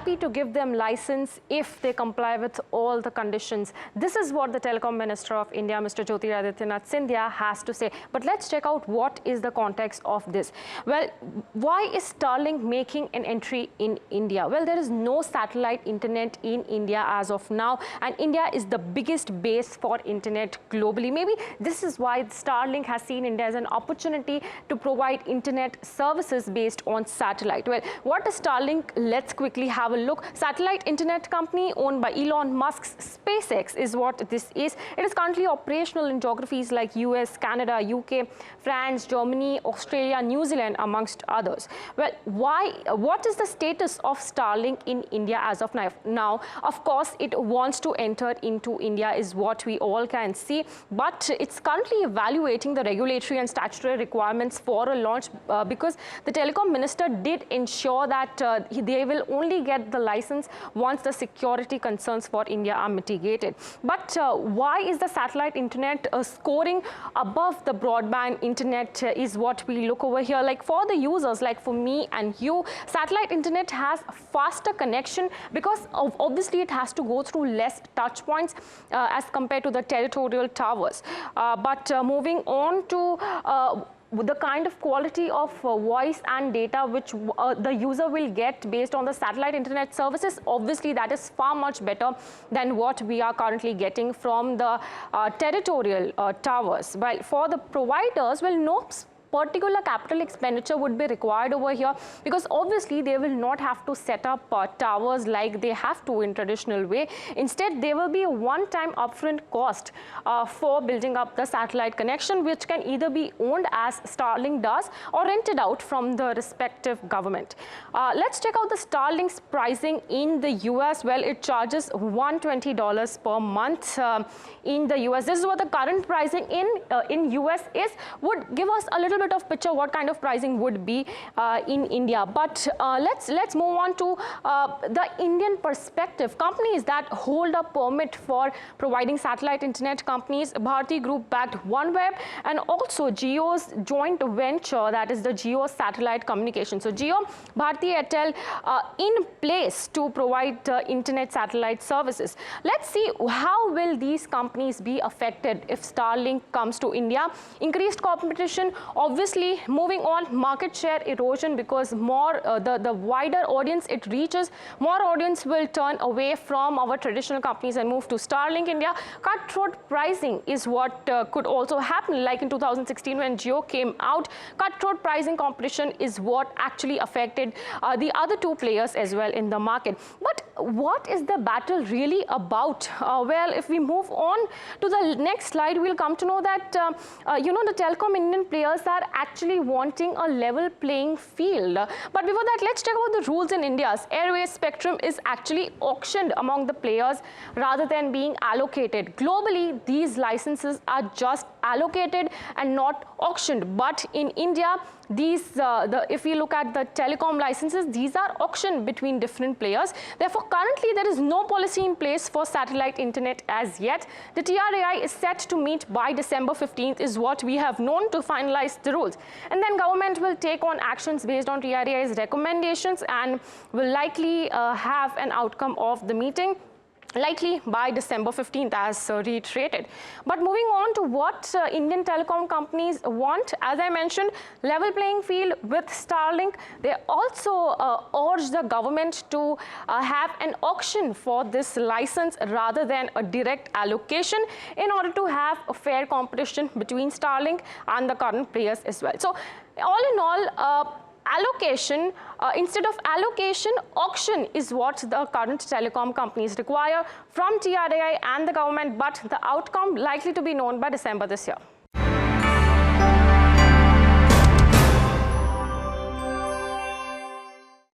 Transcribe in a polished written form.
happy to give them license if they comply with all the conditions. This is what the Telecom Minister of India, Mr. Jyotiradityanath Scindia, has to say. But let's check out what is the context of this. Well, why is Starlink making an entry in India? Well, there is no satellite internet in India as of now, and India is the biggest base for internet globally. Maybe this is why Starlink has seen India as an opportunity to provide internet services based on satellite. Well, what is Starlink? Let's quickly have a look. Satellite internet company owned by Elon Musk's SpaceX is what this is. It is currently operational in geographies like US, Canada, UK, France, Germany, Australia, New Zealand, amongst others. Well, what is the status of Starlink in India as of now? Of course, it wants to enter into India is what we all can see, but it's currently evaluating the regulatory and statutory requirements for a launch because the telecom minister did ensure that they will only get the license once the security concerns for India are mitigated. But why is the satellite internet scoring above the broadband internet is what we look over here. Like for the users, like for me and you, satellite internet has faster connection because obviously it has to go through less touch points as compared to the territorial towers. But moving on to the kind of quality of voice and data which the user will get based on the satellite internet services, obviously that is far much better than what we are currently getting from the territorial towers. While for the providers, well, no particular capital expenditure would be required over here because obviously they will not have to set up towers like they have to in traditional way. Instead, there will be a one-time upfront cost for building up the satellite connection, which can either be owned as Starlink does or rented out from the respective government. Let's check out the Starlink's pricing in the US. Well, it charges $120 per month in the US. This is what the current pricing in US is. Would give us a little bit of picture what kind of pricing would be in India. But let's move on to the Indian perspective. Companies that hold a permit for providing satellite internet companies, Bharti Group backed OneWeb, and also Jio's joint venture, that is the Jio satellite communication. So Jio, Bharti Airtel in place to provide internet satellite services. Let's see how will these companies be affected if Starlink comes to India. Increased competition, obviously moving on, market share erosion because more the wider audience it reaches, more audience will turn away from our traditional companies and move to Starlink India. Cutthroat pricing is what could also happen, like in 2016 when Jio came out. Cutthroat pricing competition is what actually affected the other two players as well in the market. But what is the battle really about? Well, if we move on to the next slide, we'll come to know that the telecom Indian players are actually wanting a level playing field. But before that, let's check out the rules in India's airways spectrum is actually auctioned among the players rather than being allocated. Globally, these licenses are just allocated and not auctioned. But in India, these if we look at the telecom licenses, these are auctioned between different players. Therefore, currently there is no policy in place for satellite internet as yet. The TRAI is set to meet by December 15th is what we have known to finalize the rules. And then government will take on actions based on TRAI's recommendations and will likely have an outcome of the meeting likely by December 15th as reiterated. But moving on to what Indian telecom companies want, as I mentioned, level playing field with Starlink. They also urge the government to have an auction for this license rather than a direct allocation in order to have a fair competition between Starlink and the current players as well. So all in all, allocation, instead of allocation, auction is what the current telecom companies require from TRAI and the government, but the outcome likely to be known by December this year.